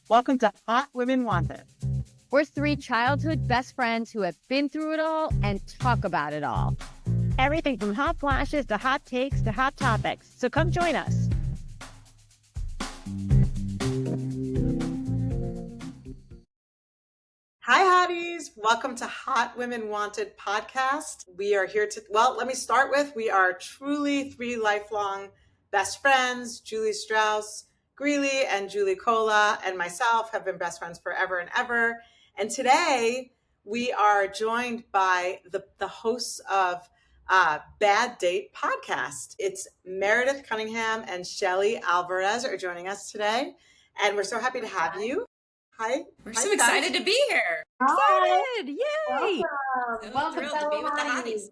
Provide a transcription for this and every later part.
Welcome to Hot Women Wanted. We're three childhood best friends who have been through it all and talk about it all. Everything from hot flashes to hot takes to hot topics. So come join us. Hi, Hotties. Welcome to Hot Women Wanted podcast. We are here to, let me start with, we are truly three lifelong best friends. Julie Strauss Greeley and Julie Cola and myself have been best friends forever and ever. And today we are joined by the hosts of Bad Date podcast. It's Meredith Cunningham and Shelly Alvarez are joining us today. And we're so happy to have you. Hi. We're so excited to be here. Excited! Yay! So Welcome thrilled to be with the Hotties.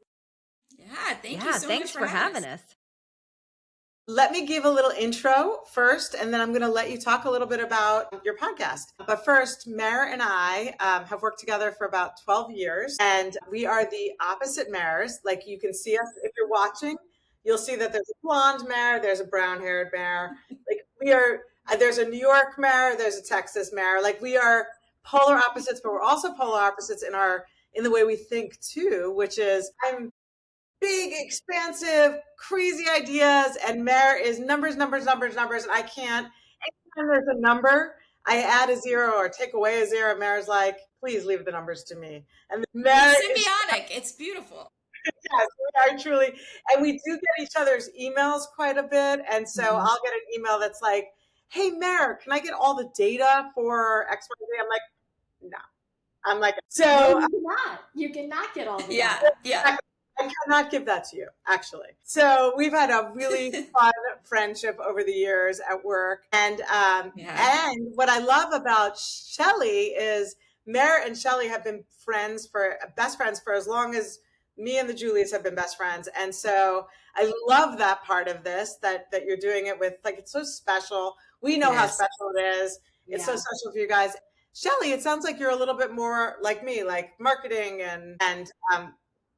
Yeah, thank you so thanks much for having us. Let me give a little intro first, and then I'm going to let you talk a little bit about your podcast. But first, Mare and I have worked together for about 12 years, and we are the opposite Mares. Like you can see us if you're watching, you'll see that there's a blonde Mare, there's a brown-haired Mare. Like we are, there's a New York Mare, there's a Texas Mare. Like we are polar opposites, but we're also polar opposites in the way we think too, which is I'm big, expansive, crazy ideas, and Mare is numbers, and I can't. Anytime there's a number, I add a zero or take away a zero. Mare's like, please leave the numbers to me. And Mare it's symbiotic. It's beautiful. Yes, we are truly, and we do get each other's emails quite a bit. And so I'll get an email that's like, hey, Mare, can I get all the data for X, Y, Z? I'm like, no. I'm like, so. No, you cannot get all the data. Yeah. I cannot give that to you, actually. So we've had a really fun friendship over the years at work. And what I love about Shelly is Mare and Shelly have been best friends for as long as me and the Julies have been best friends. And so I love that part of this, that you're doing it with, like, it's so special. We know how special it is. It's so special for you guys. Shelly, it sounds like you're a little bit more like me, like marketing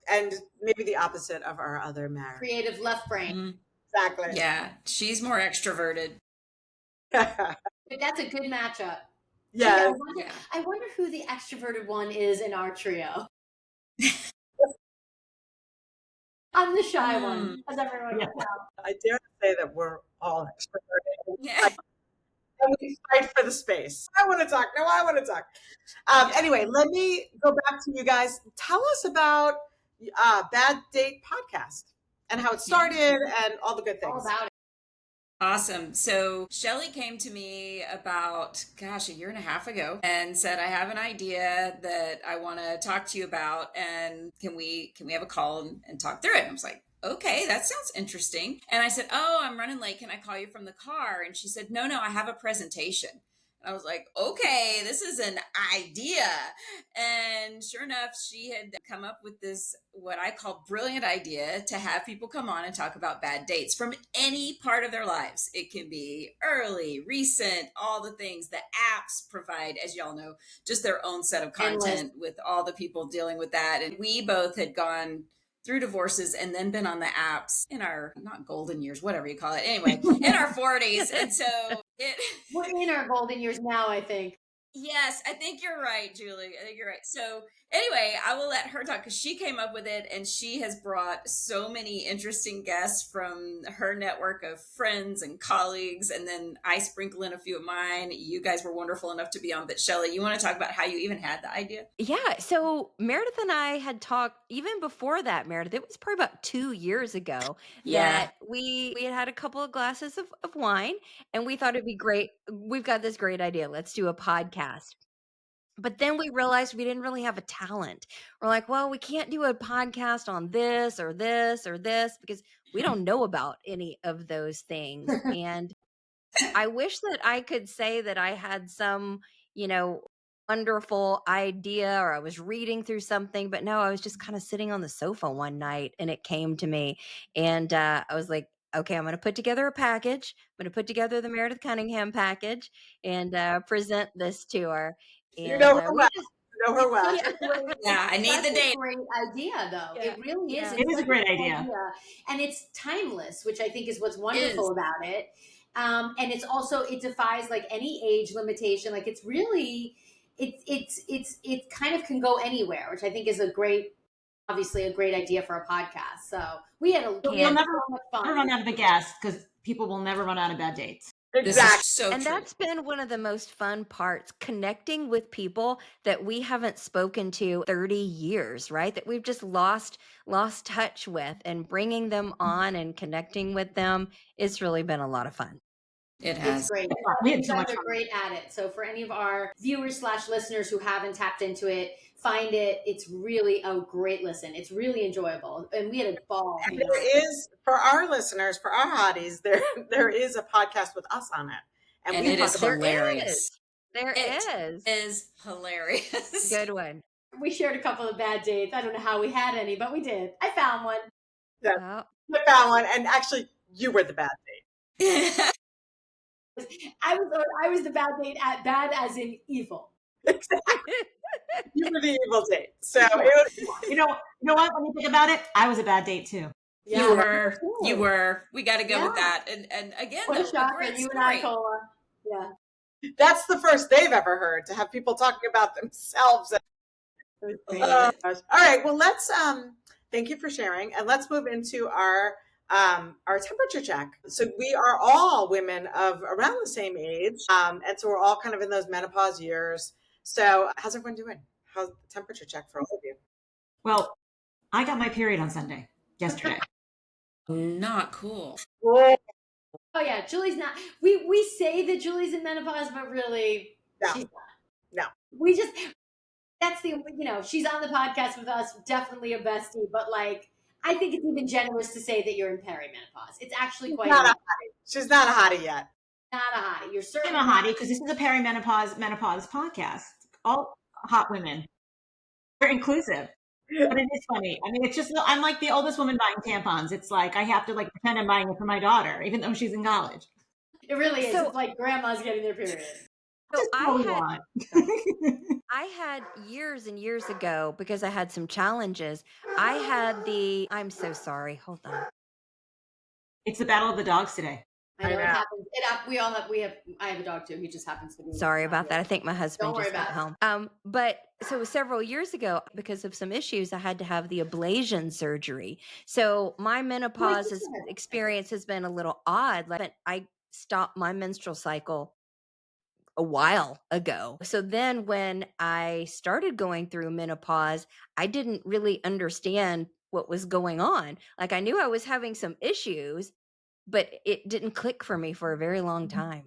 and maybe the opposite of our other Mare. Creative left brain. Mm-hmm. Exactly. Yeah, she's more extroverted. But that's a good matchup. Yeah. I wonder who the extroverted one is in our trio. I'm the shy one, as everyone can tell. I dare say that we're all extroverted. Yeah. And we fight for the space. I want to talk. No, I want to talk. Anyway, let me go back to you guys. Tell us about Bad Date podcast and how it started and all the good things. All about it. Awesome. So Shelly came to me about, a year and a half ago and said, I have an idea that I want to talk to you about. And can we have a call and talk through it? And I was like, okay, that sounds interesting. And I said, oh, I'm running late. Can I call you from the car? And she said, no, I have a presentation. I was like, okay, this is an idea. And sure enough, she had come up with this, what I call brilliant idea, to have people come on and talk about bad dates from any part of their lives. It can be early, recent, all the things. The apps provide, as y'all know, just their own set of content with all the people dealing with that. And we both had gone through divorces and then been on the apps in our, not golden years, whatever you call it. Anyway, in our 40s. And so we're in our golden years now, I think. Yes, I think you're right, Julie. I think you're right. So anyway, I will let her talk because she came up with it and she has brought so many interesting guests from her network of friends and colleagues. And then I sprinkle in a few of mine. You guys were wonderful enough to be on. But Shelly, you want to talk about how you even had the idea? Yeah. So Meredith and I had talked even before that, Meredith. It was probably about 2 years ago that we had a couple of glasses of wine and we thought it'd be great. We've got this great idea. Let's do a podcast. But then we realized we didn't really have a talent. We're like, well, we can't do a podcast on this or this or this because we don't know about any of those things. And I wish that I could say that I had some, wonderful idea or I was reading through something, but no, I was just kind of sitting on the sofa one night and it came to me and I was like, okay, I'm going to put together a package. I'm going to put together the Meredith Cunningham package and present this to her. And, you know her well. Yeah, I need the date. It's a great idea, though. Yeah. It really is. It is a great idea. And it's timeless, which I think is what's wonderful about it. And it's also, it defies like any age limitation. Like it's really, it kind of can go anywhere, which I think is obviously a great idea for a podcast. So we had You'll never so much fun. run out of a guest because people will never run out of bad dates. This Exactly. is so And true. that's been one of the most fun parts, connecting with people that we haven't spoken to 30 years, right? That we've just lost touch with, and bringing them on and connecting with them. It's really been a lot of fun. It has. It's great. We had You so guys much are fun. great at it. So for any of our viewers / listeners who haven't tapped into it, find it. It's really a great listen. It's really enjoyable. And we had a ball. And there is, for our listeners, for our hotties, there is a podcast with us on it. And we it talk is about hilarious. There It is. is hilarious. Good one. We shared a couple of bad dates. I don't know how we had any, but we did. I found one. Oh. I found one, and actually, you were the bad date. I was the bad date, bad as in evil. You were the evil date. So You know what? When you think about it, I was a bad date too. You were. You were. We got to go with Yeah. that. And again, What a though, a shocker. great You and I, story. Cola. Yeah. that's the first they've ever heard, to have people talking about themselves. I love it. All right. Well, let's thank you for sharing, and let's move into our temperature check. So we are all women of around the same age, and so we're all kind of in those menopause years. So how's everyone doing? How's the temperature check for all of you? Well, I got my period on Sunday, yesterday. Not cool. Whoa. Oh yeah, Julie's not. We say that Julie's in menopause, but really, No. she's not. No. We just, that's the, she's on the podcast with us, definitely a bestie, but like, I think it's even generous to say that you're in perimenopause. It's actually quite Not a hottie. She's not a hottie yet. not a hottie. You're I'm certainly a hottie because this is a menopause podcast. All hot women. We're inclusive. But it is funny. I mean, it's just, I'm like the oldest woman buying tampons. It's like I have to like pretend I'm buying it for my daughter, even though she's in college. It really is. So- It's like grandma's getting their period. So Just what we I want. had years and years ago, because I had some challenges. I'm so sorry. Hold on. It's the battle of the dogs today. I know I it know. happens. I have a dog too. He just happens to be. Sorry about that. I think my husband Don't worry just got about home. But so several years ago, because of some issues, I had to have the ablation surgery. So my menopause experience has been a little odd. Like I stopped my menstrual cycle a while ago. So then when I started going through menopause, I didn't really understand what was going on. Like I knew I was having some issues, but it didn't click for me for a very long time.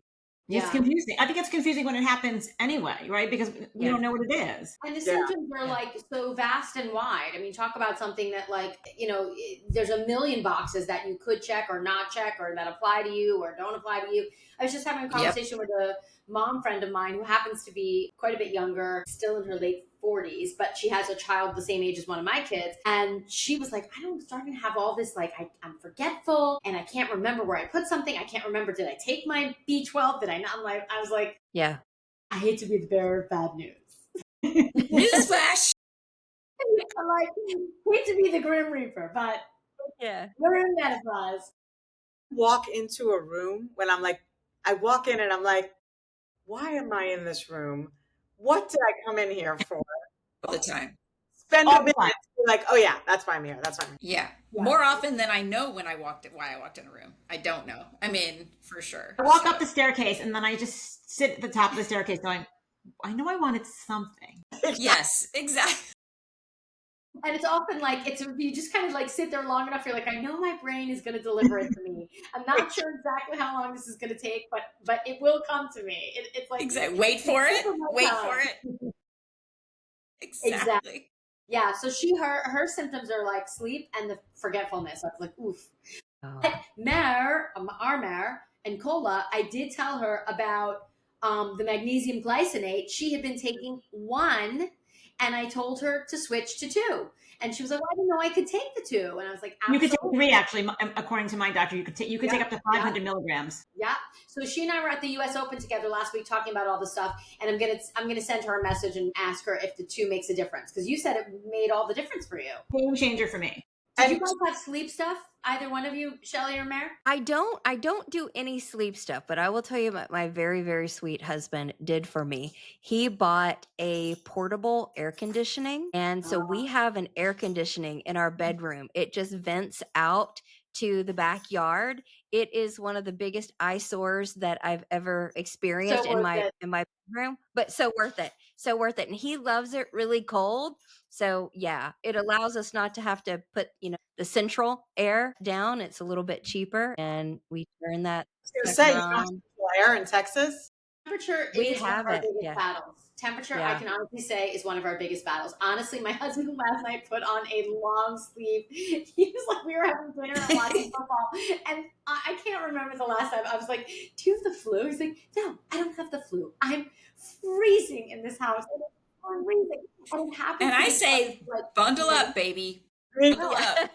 It's Yeah. confusing. I think it's confusing when it happens anyway, right? Because we Yeah. don't know what it is. And the Yeah. symptoms are like so vast and wide. I mean, talk about something that like, there's a million boxes that you could check or not check or that apply to you or don't apply to you. I was just having a conversation with a mom friend of mine who happens to be quite a bit younger, still in her late 40s, but she has a child the same age as one of my kids. And she was like, I'm starting to have all this, like, I'm forgetful and I can't remember where I put something. I can't remember, did I take my B12? Did I not? I was like, Yeah. I hate to be the bearer of bad news. Newsflash. I'm like, hate to be the Grim Reaper, but Yeah. we're in menopause. Walk into a room when I walk in and I'm like, why am I in this room? What did I come in here for? All the time. Spend All a the minute, time. like, oh yeah, that's why I'm here. That's why I'm here. Yeah. Yeah. More often than I know why I walked in a room. I don't know. I mean, for sure. I walk up the staircase and then I just sit at the top of the staircase going, I know I wanted something. Yes, exactly. And it's often like, you just kind of like sit there long enough. You're like, I know my brain is going to deliver it to me. I'm not sure exactly how long this is going to take, but it will come to me. It's like, Exactly. Wait for it. Wait time. for it. Exactly. Yeah. So her symptoms are like sleep and the forgetfulness. I was like, oof. Oh. Our Mare and Cola, I did tell her about the magnesium glycinate. She had been taking 1, and I told her to switch to 2. And she was like, well, I didn't know I could take the 2. And I was like, You could take absolutely. 3 actually, according to my doctor. You could take up to 500 milligrams. Yeah. So she and I were at the U.S. Open together last week talking about all this stuff, and I'm gonna send her a message and ask her if the 2 makes a difference, because you said it made all the difference for you. Game changer for me. Did you guys have sleep stuff? Either one of you, Shelly or Mare? I don't do any sleep stuff, but I will tell you what my very, very sweet husband did for me. He bought a portable air conditioning. And so we have an air conditioning in our bedroom. It just vents out to the backyard. It is one of the biggest eyesores that I've ever experienced in my bedroom, but so worth it. So worth it. And he loves it really cold. So yeah, it allows us not to have to put, the central air down. It's a little bit cheaper, and we turn that I was going to say, you don't have on. central air in Texas? Temperature We is one of have our it, biggest yeah. battles. Temperature, I Yeah. can honestly say, is one of our biggest battles. Honestly, my husband last night put on a long sleeve. He was like, we were having dinner and watching football, and I can't remember the last time I was like, do you have the flu? He's like, no, I don't have the flu. I'm freezing in this house. I'm freezing. And it happens. And I say, bundle up, baby. Bundle up.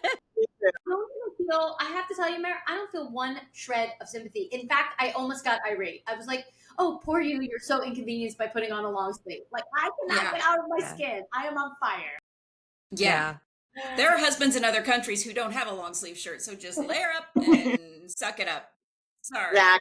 I have to tell you, Mare, I don't feel one shred of sympathy. In fact, I almost got irate. I was like, oh, poor you. You're so inconvenienced by putting on a long sleeve. Like, I cannot get out of my skin. I am on fire. Yeah. There are husbands in other countries who don't have a long sleeve shirt, so just layer up and suck it up. Sorry. Yeah.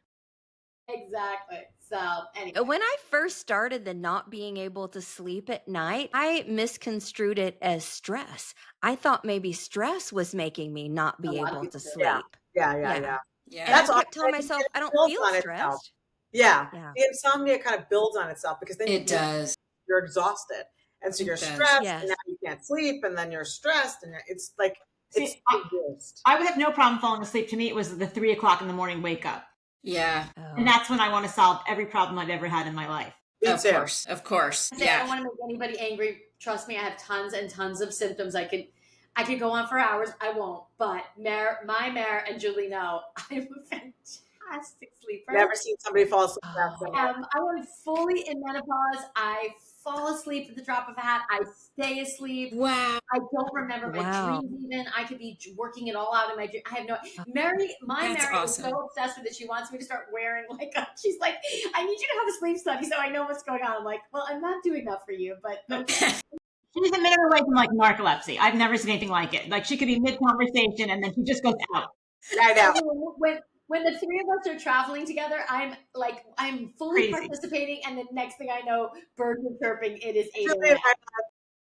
Exactly. So anyway. When I first started the not being able to sleep at night, I misconstrued it as stress. I thought maybe stress was making me not be able to sleep. Yeah. And That's I kept telling myself, I don't feel stressed. Yeah. The insomnia kind of builds on itself because then you're exhausted. And so you're stressed, and now you can't sleep, and then you're stressed, and it's like, it's the worst. I would have no problem falling asleep. To me, it was the 3 o'clock in the morning wake up. Yeah. And that's when I want to solve every problem I've ever had in my life. Of course. I don't want to make anybody angry. Trust me, I have tons and tons of symptoms. I could go on for hours. I won't. But my Mare and Julie know I'm a fantastic sleeper. Never seen somebody fall asleep. I am fully in menopause. I fall asleep at the drop of a hat. I stay asleep. Wow. I don't remember my dreams even. I could be working it all out in my dream. I have no. Mary is so obsessed with it. She wants me to start wearing she's like, I need you to have a sleep study so I know what's going on. I'm like, well, I'm not doing that for you, but okay. She's a minute away from narcolepsy. I've never seen anything like it. Like she could be mid-conversation and then she just goes out. I know. When the three of us are traveling together, I'm fully participating, and the next thing I know, birds are chirping. It is 8 a.m.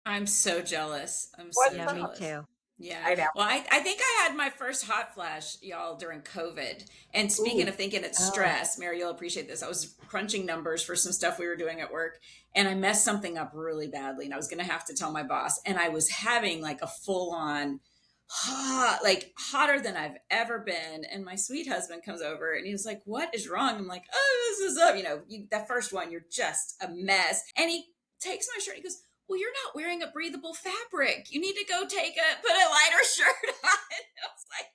I'm so jealous. I'm so jealous. Me too. Yeah. I know. Well, I think I had my first hot flash, y'all, during COVID. And speaking of thinking it's stress, Mary, you'll appreciate this. I was crunching numbers for some stuff we were doing at work, and I messed something up really badly, and I was going to have to tell my boss. And I was having a full-on hotter than I've ever been. And my sweet husband comes over and he was like, what is wrong? I'm like, oh, this is up. That first one, you're just a mess. And he takes my shirt. He goes, well, you're not wearing a breathable fabric. You need to go put a lighter shirt on. I was like,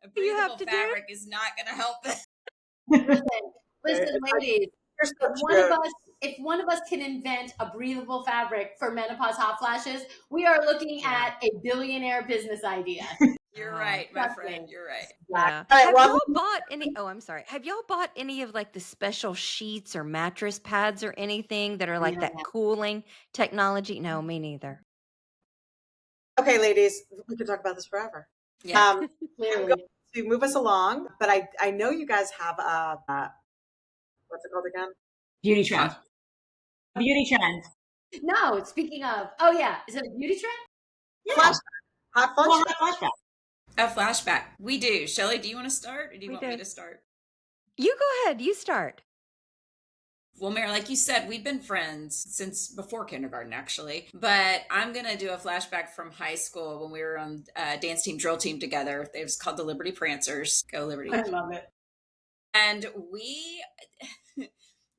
a breathable fabric is not going to help it. Listen, ladies, if one of us can invent a breathable fabric for menopause hot flashes, we are looking at a billionaire business idea. You're right, my friend. You're right. Yeah. Have y'all bought any? Oh, I'm sorry. Have y'all bought any of the special sheets or mattress pads or anything that are that cooling technology? No, me neither. Okay, ladies, we could talk about this forever. Yeah. I'm going to move us along, but I know you guys have what's it called again? Beauty trend. Beauty trend. No, speaking of, is it a beauty trend? Yeah. Flashback. Hot flashback. A flashback. We do. Shelly, do you want to start, or do you want me to start? You go ahead. You start. Well, Mary, like you said, we've been friends since before kindergarten, actually. But I'm going to do a flashback from high school when we were on dance team, drill team together. It was called the Liberty Prancers. Go Liberty. I love it. And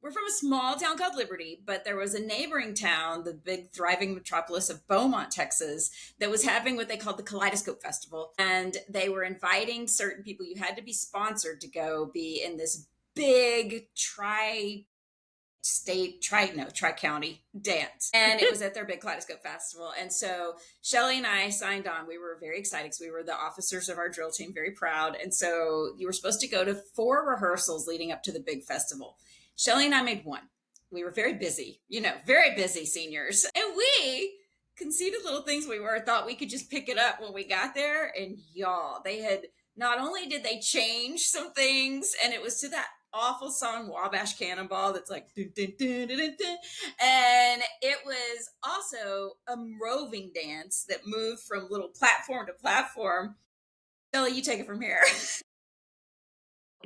we're from a small town called Liberty, but there was a neighboring town, the big thriving metropolis of Beaumont, Texas, that was having what they called the Kaleidoscope Festival. And they were inviting certain people. You had to be sponsored to go be in this big tri-county dance. And it was at their big Kaleidoscope Festival. And so Shelly and I signed on. We were very excited because we were the officers of our drill team, very proud. And so you were supposed to go to 4 rehearsals leading up to the big festival. Shelly and I made one. We were very busy, very busy seniors. And we conceited little things we were, thought we could just pick it up when we got there. And y'all, they had, not only did they change some things, and it was to that awful song Wabash Cannonball that's like dun, dun, dun, dun, dun, dun. And it was also a roving dance that moved from little platform to platform. Shelly, you take it from here.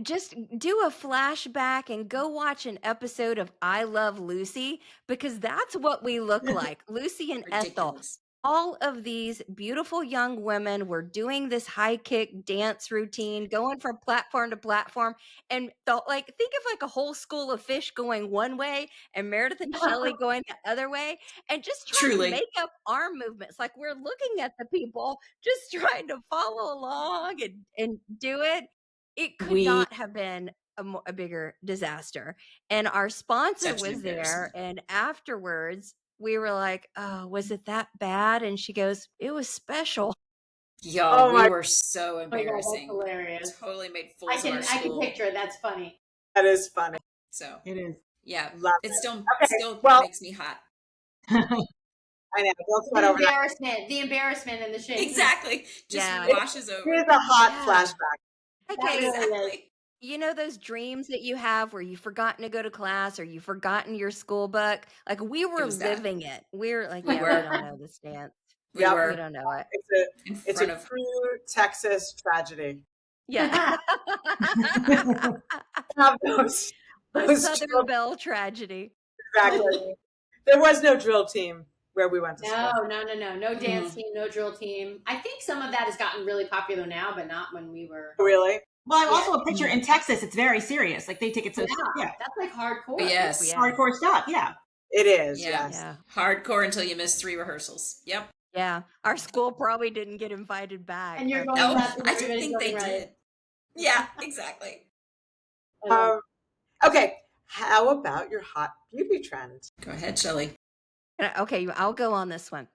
Just do a flashback and go watch an episode of I Love Lucy, because that's what we look like. Lucy and Ethel. Ridiculous. All of these beautiful young women were doing this high kick dance routine, going from platform to platform, and felt like, think of like a whole school of fish going one way and Meredith and Shelley going the other way, and just trying Truly. to make up arm movements. Like we're looking at the people just trying to follow along and do it. It could not have been a bigger disaster. And our sponsor Such an was there, embarrassment. and afterwards we were like, oh, was it that bad? And she goes, it was special. Y'all, Oh we my- were so Oh my God, that's embarrassing. hilarious. Totally made I fools of our can school. picture it. That's funny. That is funny. So It is. yeah, Love it still Okay, well- makes me hot. I know. Don't sweat The over that. embarrassment and the shame. Exactly. Just Yeah. washes over. Here's a hot Yeah. flashback. Okay, Exactly. you know those dreams that you have where you've forgotten to go to class or you've forgotten your school book? Like we were was that. living it. We're like, We yeah, were. we don't know this dance. We Yep. We were don't know it. in It's front a of true Texas tragedy. Yeah. Have those The Southern drill- Belle tragedy. exactly. There was no drill team where we went to school. No dance team, no drill team. I think some of that has gotten really popular now, but not when we were. Really? Well, I also a picture in Texas. It's very serious. Like they take it so Yeah, that's like hardcore. Yes. Yeah. hardcore stuff. Yeah. It is, Yeah. yes. Yeah. hardcore until you miss 3 rehersals. Yep. Yeah. Our school probably didn't get invited back. And you're going No, nuts and I don't everybody's think they going right. did. Yeah, exactly. Okay. How about your hot beauty trend? Go ahead, Shelley. Okay, I'll go on this one.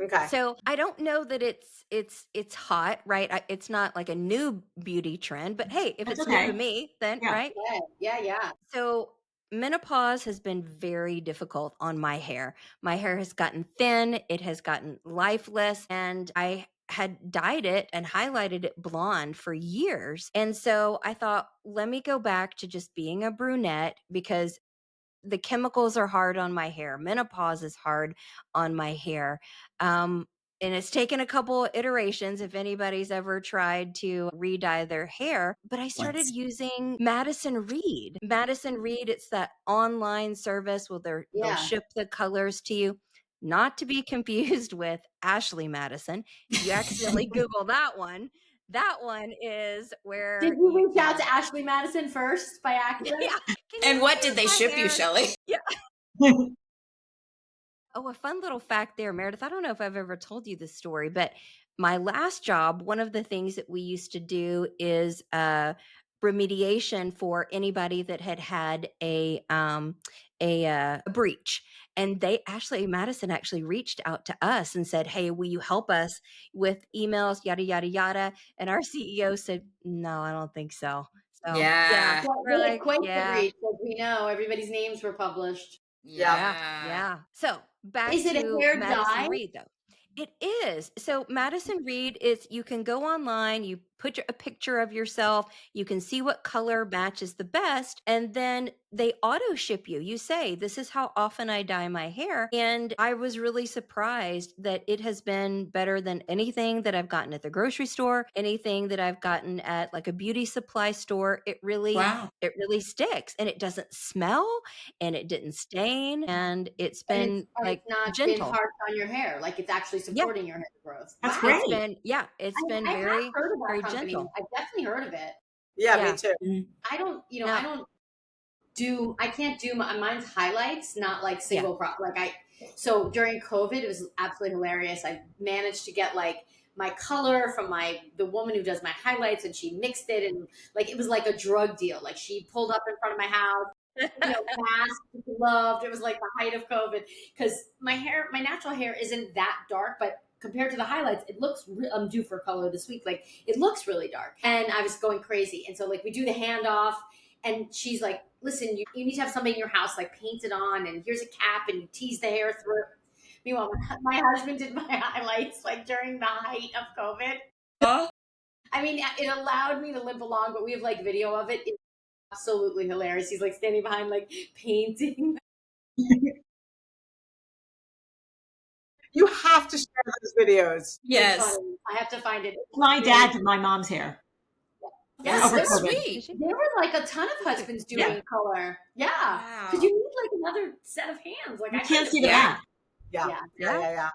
Okay. So I don't know that it's hot, right? It's not like a new beauty trend, but hey, if That's it's okay. new to me, then Yeah. right. Yeah. So menopause has been very difficult on my hair. My hair has gotten thin, it has gotten lifeless, and I had dyed it and highlighted it blonde for years. And so I thought, let me go back to just being a brunette because the chemicals are hard on my hair. Menopause is hard on my hair. And it's taken a couple iterations if anybody's ever tried to re-dye their hair. But I started Once. using Madison Reed. Madison Reed, it's that online service where they'll ship the colors to you. Not to be confused with Ashley Madison. If you accidentally Google that one is where Did you reach out to Ashley Madison first by accident? Yeah. And what did they ship you, Shelley? Oh, a fun little fact there, Meredith. I don't know if I've ever told you this story, but my last job, one of the things that we used to do is remediation for anybody that had a breach. And Ashley Madison actually reached out to us and said, hey, will you help us with emails, yada, yada, yada. And our CEO said, no, I don't think so. So Yeah. we're like, Quite yeah. the breach, as we know, everybody's names were published. Yeah. So back Is it a to hair Madison dye? Reed, though. It is. So Madison Reed is, you can go online, you put a picture of yourself, you can see what color matches the best, and then they auto ship you. You say, this is how often I dye my hair. And I was really surprised that it has been better than anything that I've gotten at the grocery store, anything that I've gotten at like a beauty supply store. It really sticks, and it doesn't smell, and it didn't stain, and it's been it's not gentle. been harsh on your hair. Like it's actually supporting your hair growth. That's Wow. great. It's been I very, have heard of that very company. gentle. I've definitely heard of it. Yeah, me too. I don't, I can't do mine's highlights, not like single so during COVID, it was absolutely hilarious. I managed to get like my color from the woman who does my highlights, and she mixed it, and like it was like a drug deal. Like she pulled up in front of my house, masked, gloved. It was like the height of COVID because my natural hair isn't that dark, but compared to the highlights, it looks, I'm due for color this week. Like it looks really dark, and I was going crazy. And so like we do the handoff, and she's like, listen, you need to have something in your house, like paint it on, and here's a cap, and you tease the hair through. Meanwhile, my husband did my highlights like during the height of COVID. I mean, it allowed me to limp along, but we have like video of it. It's absolutely hilarious. He's like standing behind, like painting. You have to share those videos. Yes. I have to find it. My dad did my mom's hair. That's Over so COVID. sweet. There were like a ton of husbands doing color. Yeah. Wow. Because you need like another set of hands. Like You I can't see the Yeah. back. Yeah.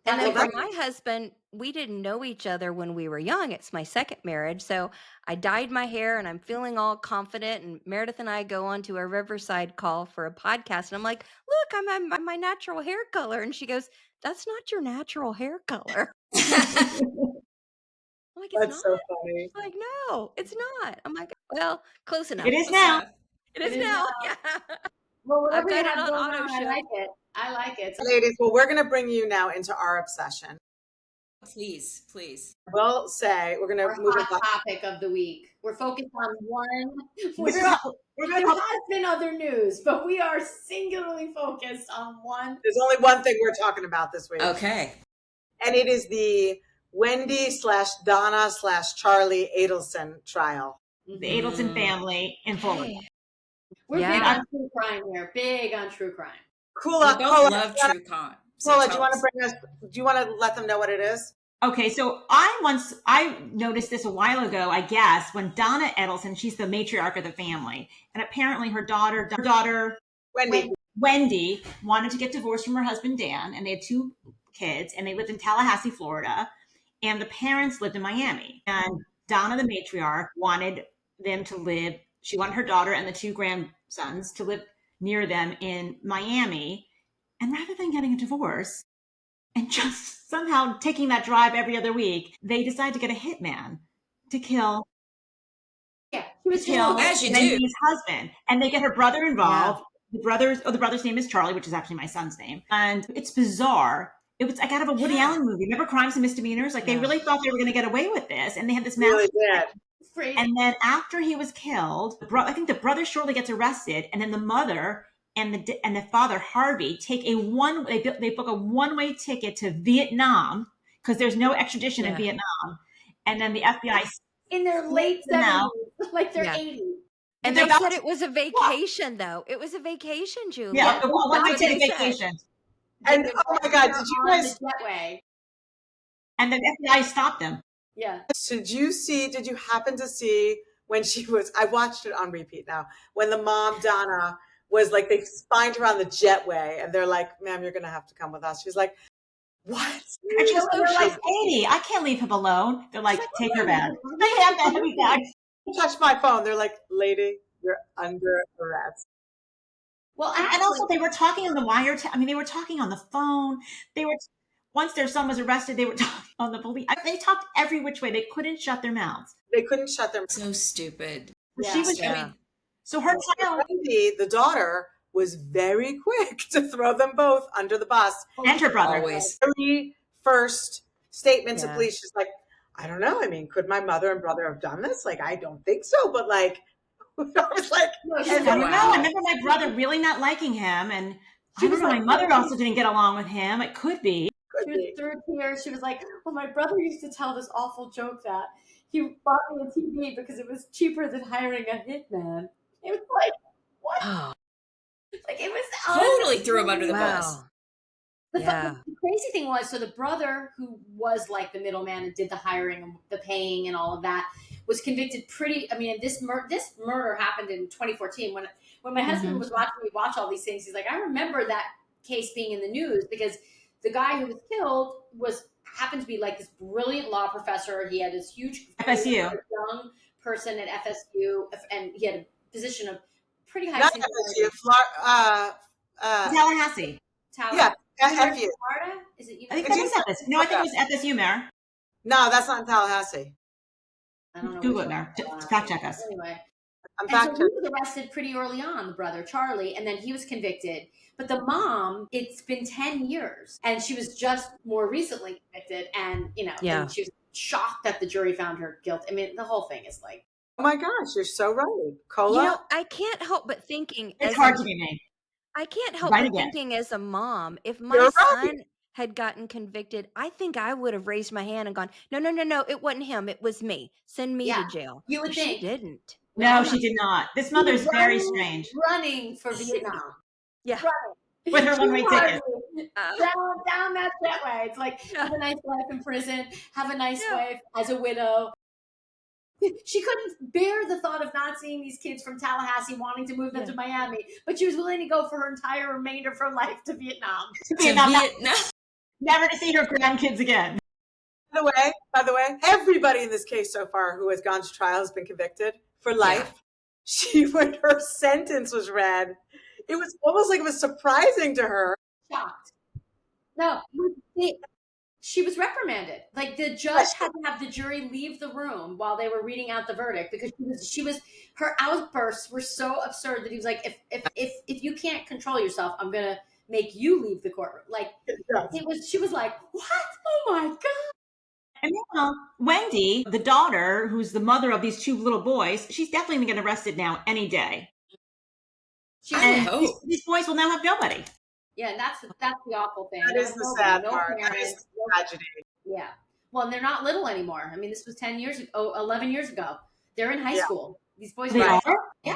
And then Well, for my husband, we didn't know each other when we were young. It's my second marriage. So I dyed my hair and I'm feeling all confident. And Meredith and I go on to a Riverside call for a podcast. And I'm like, look, I'm my natural hair color. And she goes, that's not your natural hair color. I'm like, it's That's not. so funny. She's like, no, it's not. I'm like, well, close enough. It is now. It is now. Yeah. Well, whatever I've you got it have on going auto on, I ship. like it. I like it. Ladies, well, we're going to bring you now into our obsession. Please, please. We'll say we're going Our to move hot on. topic of the week. We're focused on one. We're There gonna has been other news, but we are singularly focused on one. There's only one thing we're talking about this week. Okay. And it is the Wendy/Donna/Charlie Adelson trial. the Adelson family in Fulham. We're Yeah. big on true crime here. Big on true crime. Cool. We Cola, both love true crime. So do you tell want to us. bring us? Do you want to let them know what it is? Okay, so I noticed this a while ago, I guess, when Donna Adelson, she's the matriarch of the family, and apparently her daughter Wendy wanted to get divorced from her husband Dan, and they had 2 kids, and they lived in Tallahassee, Florida, and the parents lived in Miami. And Donna, the matriarch, wanted them to live. She wanted her daughter and the 2 grandsons to live near them in Miami, and rather than getting a divorce and just somehow taking that drive every other week, they decide to get a hitman to kill Yeah, he was just As you do. Wendy's husband, and they get her brother involved. The brother's name is Charlie, which is actually my son's name, and it's bizarre. It was like out of a Woody Allen movie. Remember Crimes and Misdemeanors? Like they really thought they were going to get away with this, and they had this massive. crazy. And then after he was killed, I think the brother shortly gets arrested, and then the mother and the father Harvey take they book a one-way ticket to Vietnam because there's no extradition in Vietnam, and then the FBI in their late now 70s, like they're Yeah. 80. And They're they about said it was a vacation, though. It was a vacation, Julie. yeah, Yeah. one-way That's what ticket they said. vacation, And oh my God, did you On guys? the jetway. and then FBI stopped them. Yeah. Did you happen to see when she was? I watched it on repeat now. When the mom Donna was like, they find her on the jetway, and they're like, "Ma'am, you're going to have to come with us." She's like, "What?" And she's like, 80. I can't leave him alone. They're like, take her bag. They have the heavy bag. Touch my phone. They're like, "Lady, you're under arrest." Well, And also, they were talking on the wiretap. I mean, they were talking on the phone. They were once their son was arrested, they were talking on the police. They talked every which way. They couldn't shut their mouths. They couldn't shut their. So stupid. Yeah. She was. I mean, So her child Wendy, the daughter, was very quick to throw them both under the bus. and her brother. always. Very first statement to Yeah. police, she's like, "I don't know. I mean, could my mother and brother have done this? Like, I don't think so." But like, I was like, No, she I was don't like, know. I remember my brother really not liking him, and I don't know. My mother also didn't get along with him. It could be. could She was be. through tears. She was like, well, my brother used to tell this awful joke that he bought me a TV because it was cheaper than hiring a hitman. It was like, what? Oh, Like, it was Totally threw him under the bus. wow. The, Yeah. the crazy thing was, so the brother who was like the middleman and did the hiring and the paying and all of that was convicted pretty. I mean, this murder happened in 2014 when my husband was watching me watch all these things. He's like, I remember that case being in the news because the guy who was killed happened to be like this brilliant law professor. He had this huge FSU. young person at FSU, and he had a position of pretty high Not seniority. FSU, Tallahassee. yeah, University FSU. of Florida? Is it? I think that was FSU. No, I think it was FSU, Mayor. No, that's not in Tallahassee. I don't know. Google which it, Mayor. one. Fact check us. Anyway. I'm And so fact he was arrested pretty early on, the brother, Charlie, and then he was convicted. But the mom, it's been 10 years, and she was just more recently convicted, and, Yeah. and she was shocked that the jury found her guilty. I mean, the whole thing is like, Oh my gosh, you're so right. Cola. I can't help but thinking. It's as hard I'm- to be named. I can't help Right but again. thinking as a mom, if my You're right. son had gotten convicted, I think I would have raised my hand and gone, no, it wasn't him. It was me. Send me to Yeah, jail. you would But she think. didn't. No, she did not. This She mother was is very running, strange running for Vietnam. Yeah. Running. with her She one-way ticket. was down that jetway. It's like, Yeah. have a nice life in prison, have a nice Yeah. wife as a widow. She couldn't bear the thought of not seeing these kids from Tallahassee wanting to move them Yeah. to Miami, but she was willing to go for her entire remainder of her life to Vietnam. Vietnam, Vietnam. never to see her grandkids again. By the way, everybody in this case so far who has gone to trial has been convicted for life. When her sentence was read, it was almost like it was surprising to her. Shocked. No, she was reprimanded. Like the judge had to have the jury leave the room while they were reading out the verdict because her outbursts were so absurd that he was like, if you can't control yourself, I'm gonna make you leave the courtroom. Like she was like, what? Oh my God. And meanwhile, Wendy, the daughter, who's the mother of these two little boys, she's definitely going to get arrested now any day. And these boys will now have nobody. Yeah, and that's the awful thing. That is the sad part. That is the tragedy. Yeah. Well, and they're not little anymore. I mean, this was 11 years ago. They're in high school. These boys are? Yeah.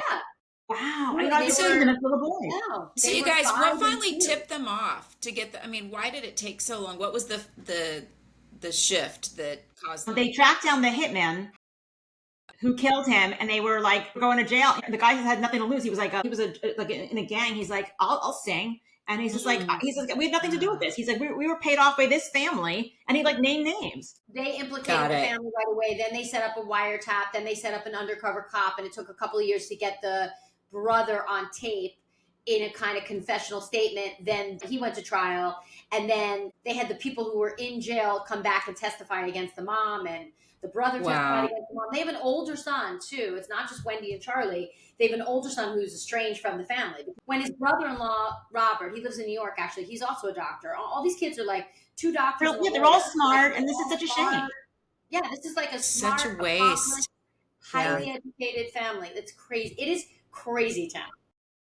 Wow. They I were even little boys. No, So you guys, what finally tipped them off to get I mean, why did it take so long? What was the shift that caused them? They tracked down the hitman who killed him, and they were like, going to jail. The guy had nothing to lose. He was like, he was in a gang. He's like, I'll sing. And he's just like, we had nothing to do with this. He's like, we were paid off by this family. And he like named names. They implicated the family right away. Then they set up a wiretap. Then they set up an undercover cop. And it took a couple of years to get the brother on tape in a kind of confessional statement. Then he went to trial. And then they had the people who were in jail come back and testify against the mom. And the brother testified against the mom. They have an older son, too. It's not just Wendy and Charlie. They have an older son who's estranged from the family. When his brother-in-law, Robert, he lives in New York, actually. He's also a doctor. All these kids are like 2 doctors. Yeah, they're all smart, and this is such a shame. Yeah, this is like a such smart, a waste. Highly educated family. That's crazy. It is crazy town.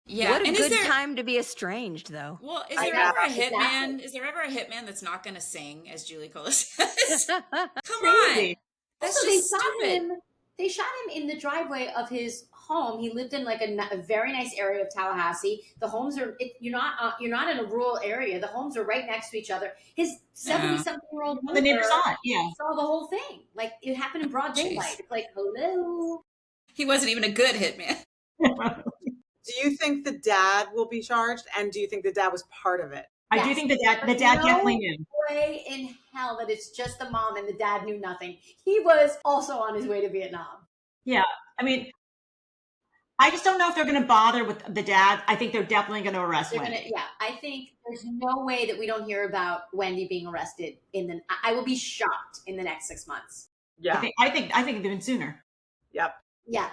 Yeah, what a good time to be estranged, though. Well, is there ever a hitman? Is there ever a hitman that's not going to sing, as Julie Cola says? Come on, that's also, just stupid. They shot him in the driveway of his home. He lived in like a very nice area of Tallahassee. The homes are you're not in a rural area. The homes are right next to each other. His 70-something-year-old the neighbors saw it. Yeah, saw the whole thing. Like it happened in broad daylight. It's like, hello. He wasn't even a good hitman. Do you think the dad will be charged? And do you think the dad was part of it? I do think the dad definitely knew. No way in hell that it's just the mom and the dad knew nothing. He was also on his way to Vietnam. Yeah. I mean, I just don't know if they're going to bother with the dad. I think they're definitely going to arrest Wendy. I think there's no way that we don't hear about Wendy being arrested I will be shocked in the next 6 months. Yeah. I think even sooner. Yep. Yeah.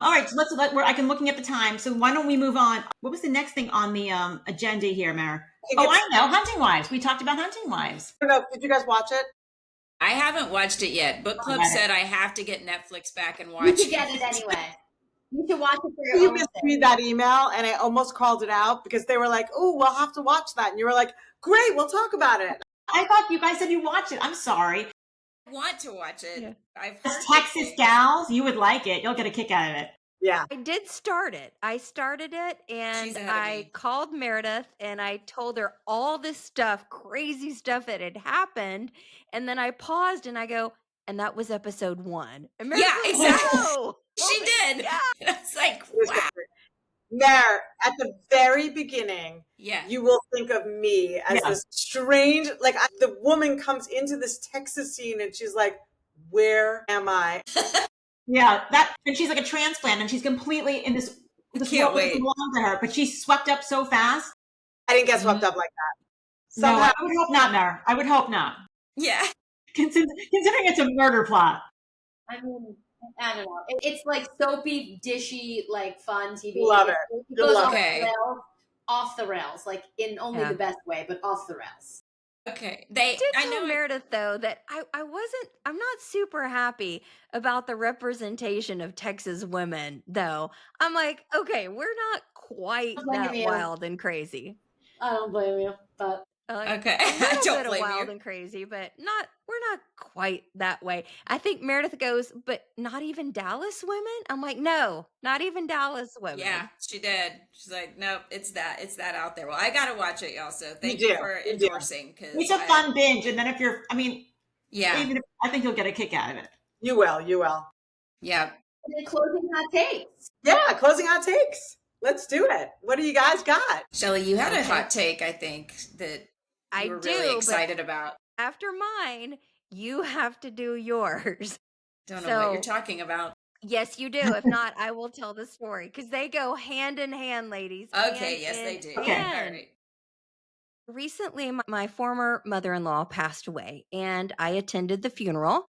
All right, so I'm looking at the time. So why don't we move on? What was the next thing on the agenda here, Mare? I know, Hunting Wives. We talked about Hunting Wives. No, did you guys watch it? I haven't watched it yet. Book Club said I have to get Netflix back and watch it. You should get it anyway. You should watch it for your own sake. You read that email, and I almost called it out because they were like, "Oh, we'll have to watch that," and you were like, "Great, we'll talk about it." I thought you guys said you watched it. I'm sorry. I want to watch it. Yeah. I've heard Texas Gals, you would like it. You'll get a kick out of it. Yeah. I did start it. I started it and I called Meredith and I told her all this stuff, crazy stuff that had happened. And then I paused and I go, and that was episode 1. And Meredith exactly. Oh, she did. Yeah. It's like, wow. Mare, at the very beginning, you will think of me as this strange, like the woman comes into this Texas scene and she's like, where am I? Yeah, and she's like a transplant, and she's completely in this world that doesn't belong to her. But she's swept up so fast. I didn't get swept up like that. Somehow, no, I would hope not, Mare. I would hope not. Yeah, considering it's a murder plot. I mean, I don't know. It's like soapy, dishy, like fun TV. Love it. It goes off the rails, like in only the best way, but off the rails. Okay. I know Meredith though that I'm not super happy about the representation of Texas women though. I'm like, okay, we're not quite I don't blame that you. wild and crazy. I don't blame you, but Okay. A I little don't bit of blame wild you. and crazy, but we're not quite that way. I think Meredith goes, but not even Dallas women? I'm like, no, not even Dallas women. Yeah, she did. She's like, nope, it's that out there. Well, I gotta watch it, y'all. So thank You you do. for You do. endorsing. Because It's a fun binge. And then if you're, I mean, yeah, even if, I think you'll get a kick out of it. You will. You will. yeah. and then closing hot takes. Yeah. Closing hot takes. Let's do it. What do you guys got? Shelly, you had a Okay. hot take, I think, that I you were do, really but excited about. after mine, you have to do yours. Don't know what you're So, talking about. yes, you do. If not, I will tell the story because they go hand in hand, ladies. Okay, Hand yes, they in do. Okay. All hand. right. Recently, my former mother-in-law passed away, and I attended the funeral.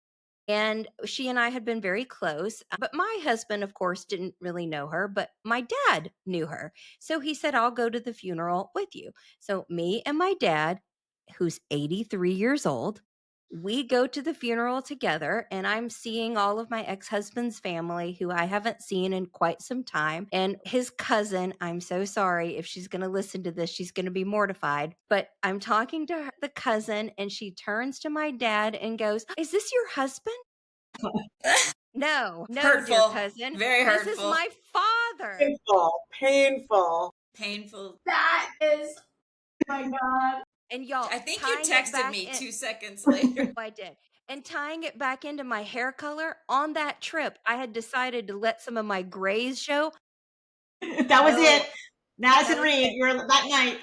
And she and I had been very close. But my husband, of course, didn't really know her, but my dad knew her. So he said, I'll go to the funeral with you. So me and my dad, who's 83 years old, we go to the funeral together, and I'm seeing all of my ex-husband's family who I haven't seen in quite some time, and his cousin. I'm so sorry if she's going to listen to this, she's going to be mortified, but I'm talking to the cousin, and she turns to my dad and goes, is this your husband? No, dear Hurtful. cousin, Very this is hurtful. my father. Painful. Painful. Painful. That is, oh my God. And y'all, I think you tying it texted back me in- 2 seconds later. I did. And tying it back into my hair color, on that trip, I had decided to let some of my grays show. That was No, it. Madison that was Reed, it. you're that night.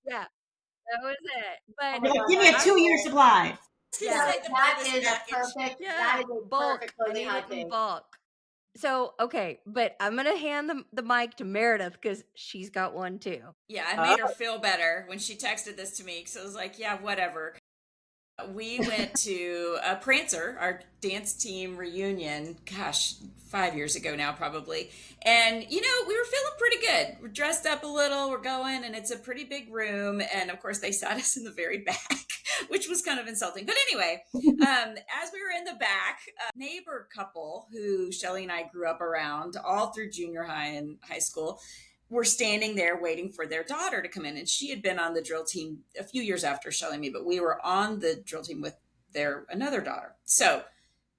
Yeah, that was it. But Oh my You're like, God, give me a that's 2-year supply. yeah, Say the that bonus is a package. perfect, yeah, that is a bulk. perfect I closing need hot it in take. bulk. So, okay, but I'm going to hand the mic to Meredith because she's got one too. Yeah, I made her feel better when she texted this to me because I was like, yeah, whatever. We went to a Prancer, our dance team reunion, gosh, 5 years ago now, probably. And, we were feeling pretty good. We're dressed up a little, we're going, and it's a pretty big room. And of course, they sat us in the very back, which was kind of insulting. But anyway, as we were in the back, a neighbor couple who Shelly and I grew up around all through junior high and high school were standing there waiting for their daughter to come in. And she had been on the drill team a few years after Shelly and me, but we were on the drill team with their another daughter. So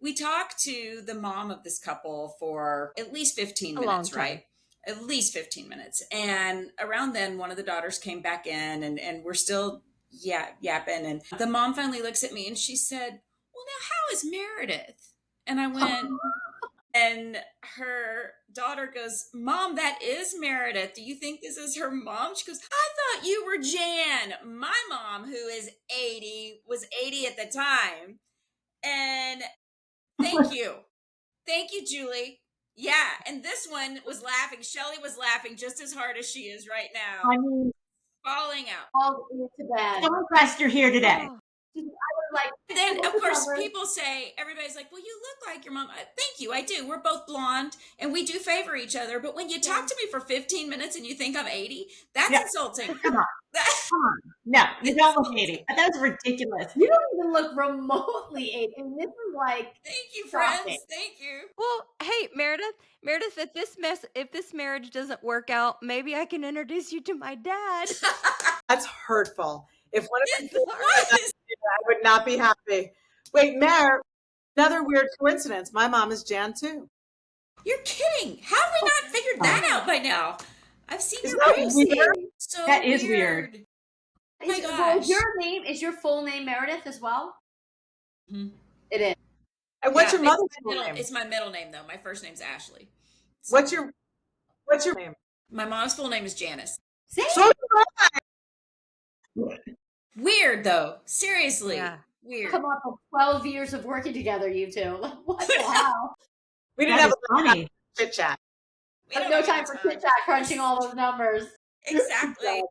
we talked to the mom of this couple for at least 15 A minutes, long time. right? At least 15 minutes. And around then, one of the daughters came back in and we're still yapping. And the mom finally looks at me and she said, well, now how is Meredith? And I went, and her daughter goes, Mom, that is Meredith. Do you think this is her mom? She goes, I thought you were Jan. My mom, who is 80, was 80 at the time. And thank you. Thank you, Julie. Yeah. And this one was laughing. Shelly was laughing just as hard as she is right now. I mean, Falling out. All into bed. so impressed you're here today. Oh, I was like, And then, of course, Cover. people say, everybody's like, well, you look like your mom. Thank you. I do. We're both blonde and we do favor each other. But when you talk to me for 15 minutes and you think I'm 80, that's Yeah. insulting. Come on. Come on. No, you don't look 80. That was ridiculous. You don't even look remotely 80. I mean, this is like, Thank you, Stop friends. it. Thank you. well, hey, Meredith, if this marriage doesn't work out, maybe I can introduce you to my dad. That's hurtful. If one of It you was. I would not be happy. Wait, Mare, another weird coincidence. My mom is Jan too. You're kidding. How have we not figured that out by now? I've seen Isn't your that posts. weird? So That is weird. Oh my well, gosh. is your full name Meredith as well? Mhm. It is. And what's Yeah, your mother's it's my name? It's my middle name, though. My first name's Ashley. So What's your name? My mom's full name is Janice. Same. So Weird, though. Seriously. Yeah. Weird. Come off of 12 years of working together, you two. Like, what the hell? we didn't That have is a funny. chit chat. We Have don't no have time any for chit chat crunching all those numbers. Exactly.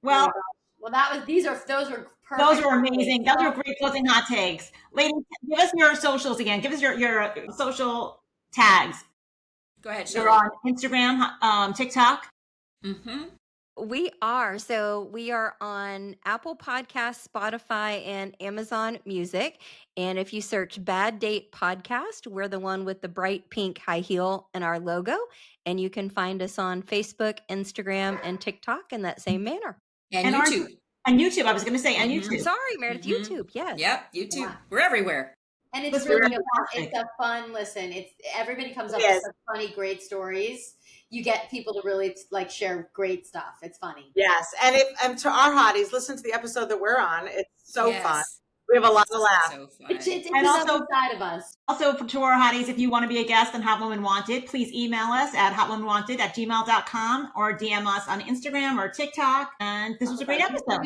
Well, Well, those were perfect. those were amazing. Those were great closing hot takes. Ladies, give us your socials again. Give us your social tags. Go ahead, You're Shelly. on Instagram, TikTok. Mm-hmm. We are. So we are on Apple Podcasts, Spotify, and Amazon Music. And if you search Bad Date Podcast, we're the one with the bright pink high heel and our logo. And you can find us on Facebook, Instagram, and TikTok in that same manner. And YouTube. And YouTube, I was going to say, and YouTube. Sorry, Meredith, YouTube. Yes. Yep, YouTube. We're everywhere. And it's really it's a fun listen. It's everybody comes up with some funny, great stories. You get people to really like share great stuff. It's funny. Yes, and to our hotties, listen to the episode that we're on. It's so fun. We have a lot to laugh. So it's and also side of us. Also, to our hotties, if you want to be a guest on Hot Woman Wanted, please email us at hotwomanwanted@gmail.com or DM us on Instagram or TikTok. And this was a great episode.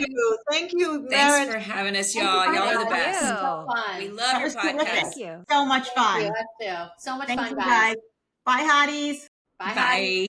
Thank you. Thanks for having us, y'all. Y'all are the best. So fun. We love your podcast. Thank you. So much fun. Thank you. So much Thank fun, you guys. Bye, hotties. Bye. Bye.